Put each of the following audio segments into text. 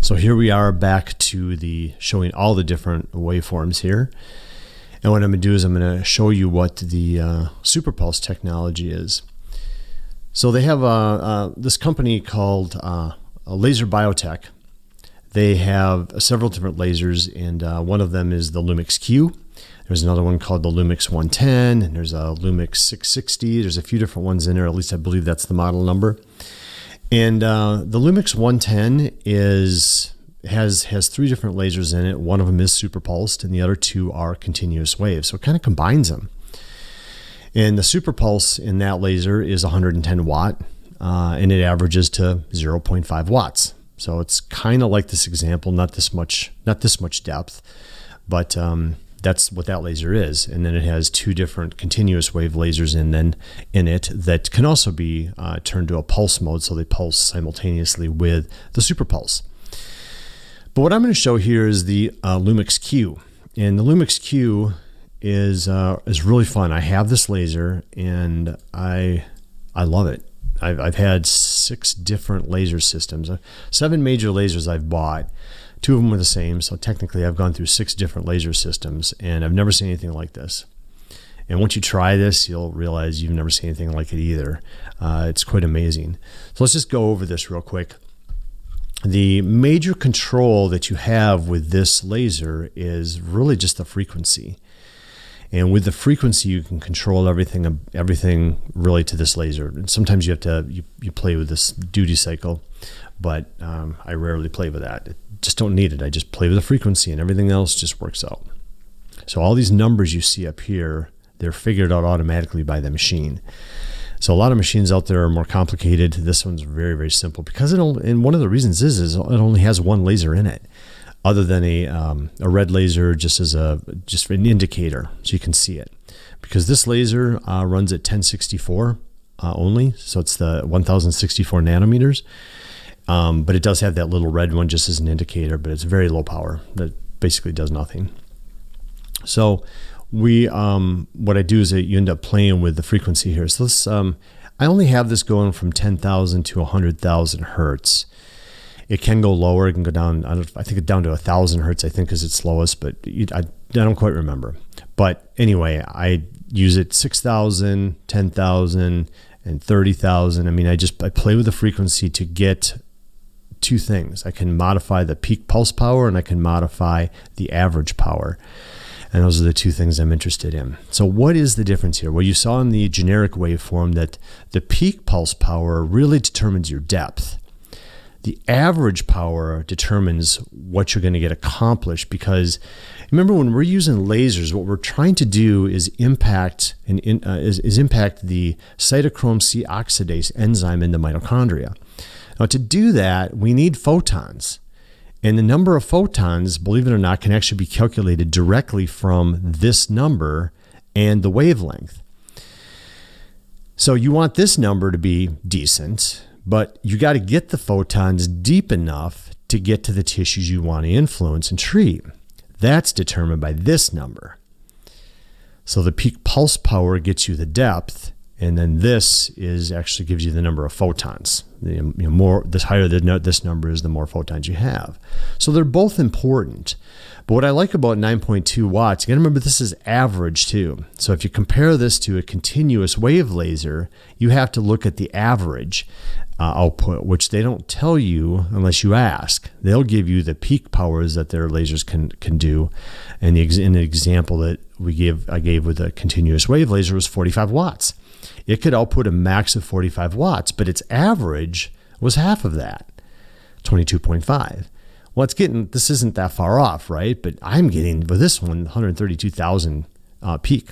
So here we are back to the showing all the different waveforms here. And what I'm going to do is I'm going to show you what the super pulse technology is. So they have this company called Laser Biotech. They have several different lasers, and one of them is the Lumix Q. There's another one called the Lumix 110, and there's a Lumix 660. There's a few different ones in there, at least I believe that's the model number. And the Lumix 110 has three different lasers in it. One of them is super pulsed, and the other two are continuous waves. So it kind of combines them. And the super pulse in that laser is 110 watt, and it averages to 0.5 watts. So it's kind of like this example, not this much depth, but that's what that laser is. And then it has two different continuous wave lasers in it that can also be turned to a pulse mode, so they pulse simultaneously with the super pulse. But what I'm going to show here is the Lumix Q, and the Lumix Q is really fun. I have this laser and I love it. I've had 6 different laser systems, 7 major lasers I've bought. 2 of them were the same, so technically I've gone through 6 different laser systems, and I've never seen anything like this. And once you try this, you'll realize you've never seen anything like it either. It's quite amazing. So let's just go over this real quick. The major control that you have with this laser is really just the frequency. And with the frequency, you can control everything really to this laser. And sometimes you have to you play with this duty cycle, but I rarely play with that. I just don't need it. I just play with the frequency, and everything else just works out. So all these numbers you see up here, they're figured out automatically by the machine. So a lot of machines out there are more complicated. This one's very, very simple because and one of the reasons is it only has one laser in it, other than a red laser just an indicator, so you can see it. Because this laser runs at 1064 only, so it's the 1064 nanometers. But it does have that little red one just as an indicator, but it's very low power. That basically does nothing. So what I do is you end up playing with the frequency here. So this, I only have this going from 10,000 to 100,000 hertz. It can go lower. It can go down. I think it's down to 1,000 hertz. I think is its slowest, but I don't quite remember. But anyway, I use it 6,000, 10,000, and 30,000. I mean, I play with the frequency to get 2 things. I can modify the peak pulse power, and I can modify the average power. And those are the 2 things I'm interested in. So what is the difference here? Well, you saw in the generic waveform that the peak pulse power really determines your depth. The average power determines what you're going to get accomplished, because remember, when we're using lasers, what we're trying to do is impact impact the cytochrome C oxidase enzyme in the mitochondria. Now, to do that, we need photons. And the number of photons, believe it or not, can actually be calculated directly from this number and the wavelength. So you want this number to be decent, but you got to get the photons deep enough to get to the tissues you want to influence and treat. That's determined by this number. So the peak pulse power gets you the depth, and then this actually gives you the number of photons. The higher this number is, the more photons you have. So they're both important. But what I like about 9.2 watts, you got to remember this is average too. So if you compare this to a continuous wave laser, you have to look at the average output, which they don't tell you unless you ask. They'll give you the peak powers that their lasers can do. And in the example that I gave with a continuous wave laser was 45 watts. It could output a max of 45 watts, but its average was half of that, 22.5. Well, this isn't that far off, right? But I'm getting, with this one, 132,000 peak.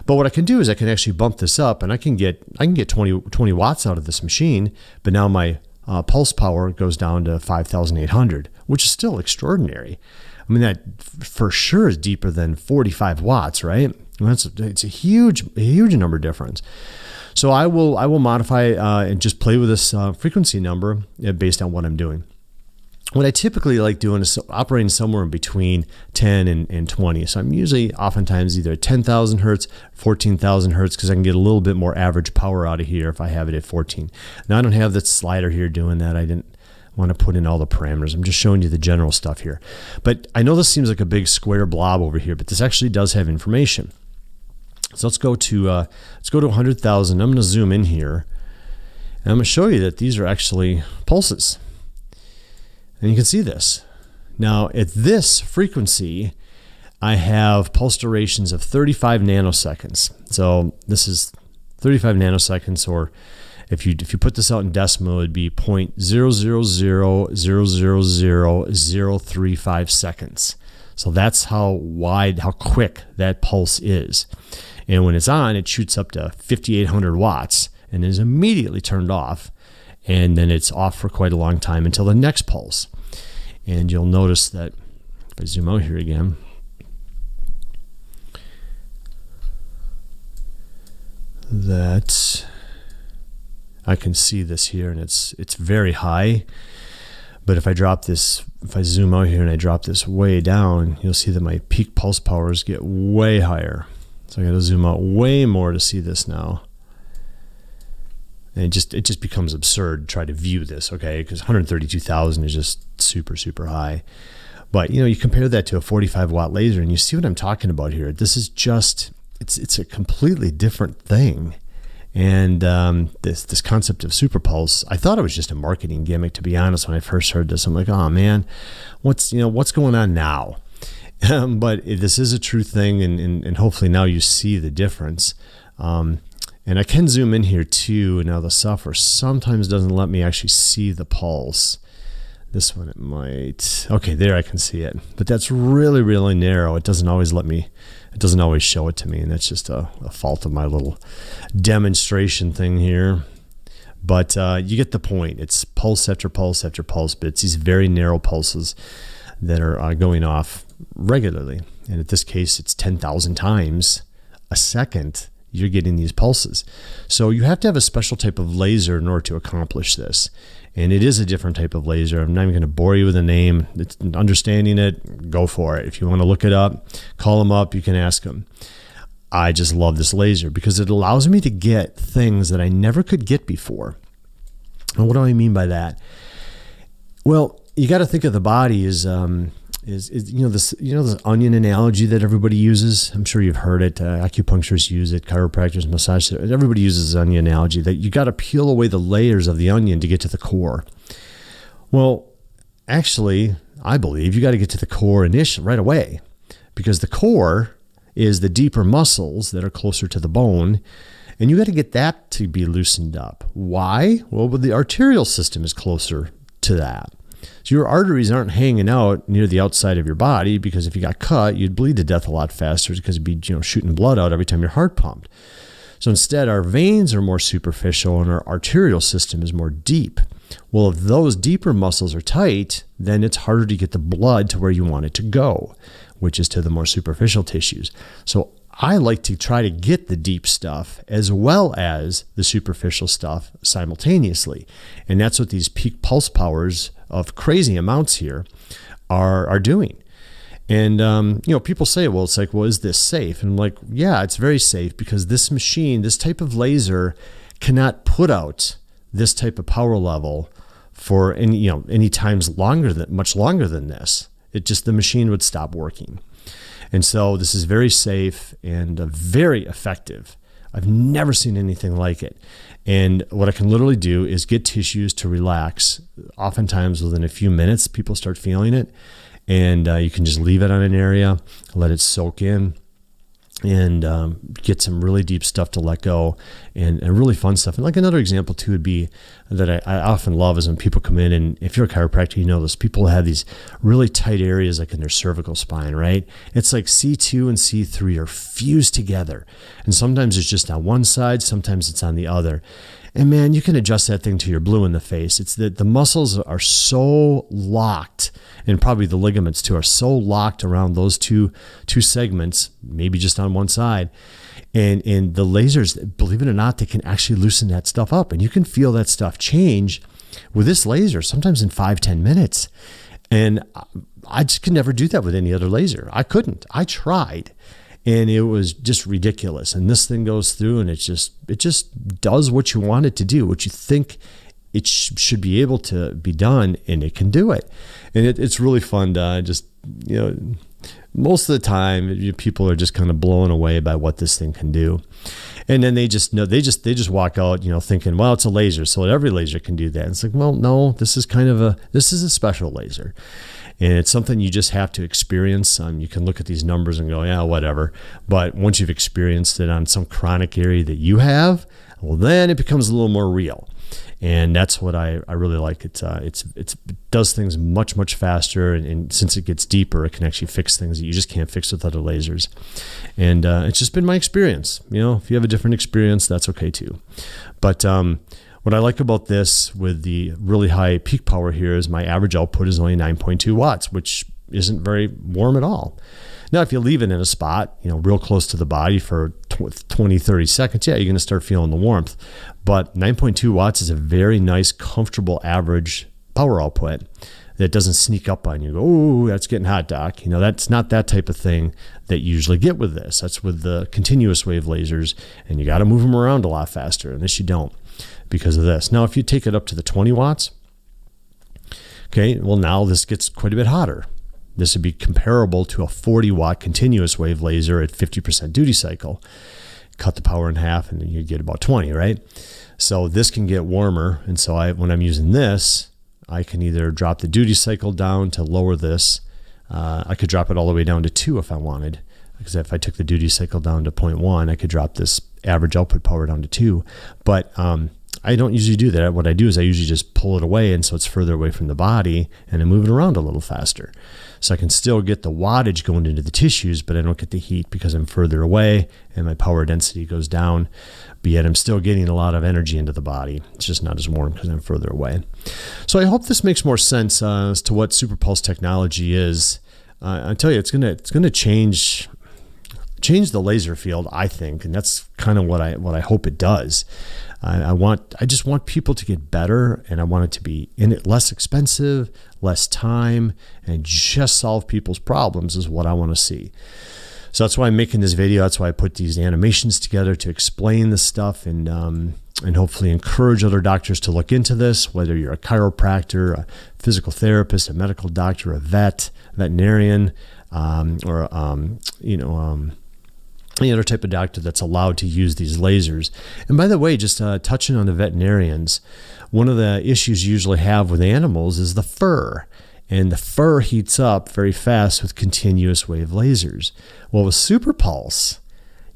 But what I can do is I can actually bump this up, and I can get 20 watts out of this machine, but now my pulse power goes down to 5,800, which is still extraordinary. I mean, that for sure is deeper than 45 watts, right? It's a huge number difference. So I will modify and just play with this frequency number based on what I'm doing. What I typically like doing is operating somewhere in between 10 and 20. So I'm usually oftentimes either at 10,000 hertz, 14,000 hertz, because I can get a little bit more average power out of here if I have it at 14. Now I don't have that slider here doing that. want to put in all the parameters. I'm just showing you the general stuff here. But I know this seems like a big square blob over here, but this actually does have information. So let's go to 100,000. I'm going to zoom in here, and I'm going to show you that these are actually pulses. And you can see this. Now, at this frequency, I have pulse durations of 35 nanoseconds. So this is 35 nanoseconds, or if you put this out in decimal, it'd be 0.000000035 seconds. So that's how quick that pulse is. And when it's on, it shoots up to 5,800 watts and is immediately turned off. And then it's off for quite a long time until the next pulse. And you'll notice that if I zoom out here again, that I can see this here, and it's very high. But if I zoom out here and I drop this way down, you'll see that my peak pulse powers get way higher. So I got to zoom out way more to see this now. And it just becomes absurd to try to view this, okay? Because 132,000 is just super, super high. But, you compare that to a 45 watt laser and you see what I'm talking about here. This is just, it's a completely different thing. And this concept of super pulse, I thought it was just a marketing gimmick, to be honest. When I first heard this, I'm like, oh man, what's going on now? But this is a true thing, and hopefully now you see the difference. And I can zoom in here too. Now the software sometimes doesn't let me actually see the pulse. This one it might. Okay, there I can see it. But that's really, really narrow. It doesn't always show it to me, and that's just a fault of my little demonstration thing here. But you get the point. It's pulse after pulse after pulse, but it's these very narrow pulses that are going off regularly. And at this case, it's 10,000 times a second you're getting these pulses. So you have to have a special type of laser in order to accomplish this. And it is a different type of laser. I'm not even going to bore you with the name. It's understanding it, go for it. If you want to look it up, call them up, you can ask them. I just love this laser because it allows me to get things that I never could get before. And what do I mean by that? Well, you got to think of the body as this onion analogy that everybody uses. I'm sure you've heard it. Acupuncturists use it, chiropractors, massage. Everybody uses the onion analogy that you got to peel away the layers of the onion to get to the core. Well, actually, I believe you got to get to the core right away, because the core is the deeper muscles that are closer to the bone, and you got to get that to be loosened up. Why? Well, the arterial system is closer to that. So your arteries aren't hanging out near the outside of your body, because if you got cut, you'd bleed to death a lot faster because you'd be shooting blood out every time your heart pumped. So instead, our veins are more superficial and our arterial system is more deep. Well, if those deeper muscles are tight, then it's harder to get the blood to where you want it to go, which is to the more superficial tissues. So I like to try to get the deep stuff as well as the superficial stuff simultaneously. And that's what these peak pulse powers of crazy amounts here are doing. And, people say, well, it's like, well, is this safe? And I'm like, yeah, it's very safe, because this machine, this type of laser cannot put out this type of power level for any times much longer than this. The machine would stop working. And so this is very safe and very effective. I've never seen anything like it. And what I can literally do is get tissues to relax. Oftentimes within a few minutes, people start feeling it. And you can just leave it on an area, let it soak in, and get some really deep stuff to let go, and really fun stuff. And like another example too would be that I often love is when people come in, and if you're a chiropractor, you know this, people have these really tight areas like in their cervical spine, right? It's like C2 and C3 are fused together. And sometimes it's just on one side, sometimes it's on the other. And man, you can adjust that thing to your blue in the face. It's that the muscles are so locked, and probably the ligaments too are so locked around those two segments, maybe just on one side. And the lasers, believe it or not, they can actually loosen that stuff up, and you can feel that stuff change with this laser, sometimes in 5-10 minutes. And I just could never do that with any other laser. I couldn't. I tried. And it was just ridiculous. And this thing goes through, and it just does what you want it to do, what you think it should be able to be done, and it can do it. And it's really fun to just, most of the time people are just kind of blown away by what this thing can do. And then they just walk out, thinking, well, it's a laser, so every laser can do that. And it's like, well, no, this is a special laser. And it's something you just have to experience. You can look at these numbers and go, yeah, whatever. But once you've experienced it on some chronic area that you have, well, then it becomes a little more real. And that's what I really like. It does things much, much faster. And since it gets deeper, it can actually fix things that you just can't fix with other lasers. And it's just been my experience. If you have a different experience, that's okay too. But what I like about this with the really high peak power here is my average output is only 9.2 watts, which isn't very warm at all. Now, if you leave it in a spot, real close to the body for 20, 30 seconds, yeah, you're going to start feeling the warmth. But 9.2 watts is a very nice, comfortable average power output that doesn't sneak up on you. Go, oh, that's getting hot, doc. That's not that type of thing that you usually get with this. That's with the continuous wave lasers, and you got to move them around a lot faster. And this you don't because of this. Now, if you take it up to the 20 watts, okay, well, now this gets quite a bit hotter. This would be comparable to a 40-watt continuous wave laser at 50% duty cycle. Cut the power in half, and then you get about 20, right? So this can get warmer, and so when I'm using this, I can either drop the duty cycle down to lower this. I could drop it all the way down to 2 if I wanted, because if I took the duty cycle down to 0.1, I could drop this average output power down to 2. But I don't usually do that. What I do is I usually just pull it away, and so it's further away from the body, and I move it around a little faster. So I can still get the wattage going into the tissues, but I don't get the heat because I'm further away and my power density goes down. But yet I'm still getting a lot of energy into the body. It's just not as warm because I'm further away. So I hope this makes more sense as to what super pulse technology is. I tell you, it's gonna change the laser field, I think, and that's kind of what I hope it does. I just want people to get better, and I want it to be less expensive, less time, and just solve people's problems is what I want to see. So that's why I'm making this video. That's why I put these animations together to explain this stuff and hopefully encourage other doctors to look into this, whether you're a chiropractor, a physical therapist, a medical doctor, a veterinarian, or any other type of doctor that's allowed to use these lasers. And by the way, just touching on the veterinarians, one of the issues you usually have with animals is the fur. And the fur heats up very fast with continuous wave lasers. Well, with super pulse,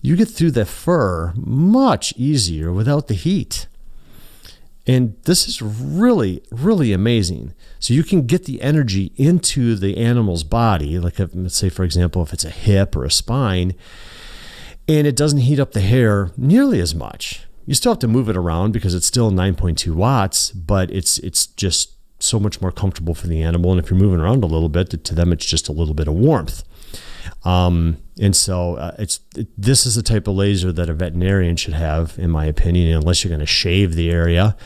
you get through the fur much easier without the heat. And this is really, really amazing. So you can get the energy into the animal's body, like let's say, for example, if it's a hip or a spine, and it doesn't heat up the hair nearly as much. You still have to move it around because it's still 9.2 watts, but it's just so much more comfortable for the animal. And if you're moving around a little bit, to them it's just a little bit of warmth. And so this is the type of laser that a veterinarian should have, in my opinion, unless you're going to shave the area,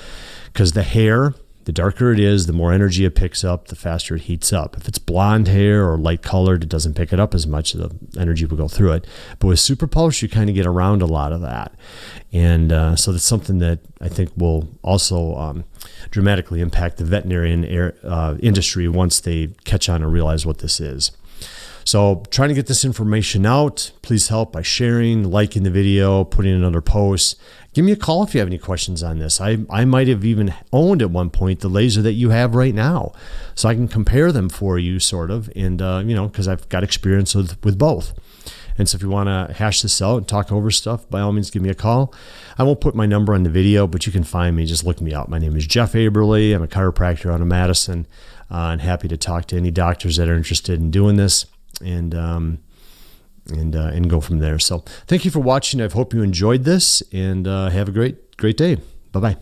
because the hair, the darker it is, the more energy it picks up, the faster it heats up. If it's blonde hair or light colored, it doesn't pick it up as much. The energy will go through it. But with super pulse, you kind of get around a lot of that. And so that's something that I think will also dramatically impact the veterinarian industry once they catch on and realize what this is. So trying to get this information out, please help by sharing, liking the video, putting in other posts. Give me a call if you have any questions on this. I might have even owned at one point the laser that you have right now, so I can compare them for you, sort of, and because I've got experience with both. And so if you want to hash this out and talk over stuff, by all means, give me a call. I won't put my number on the video, but you can find me. Just look me up. My name is Jeff Aberly. I'm a chiropractor out of Madison, and happy to talk to any doctors that are interested in doing this, and go from there. So thank you for watching. I hope you enjoyed this, and have a great day. Bye-bye.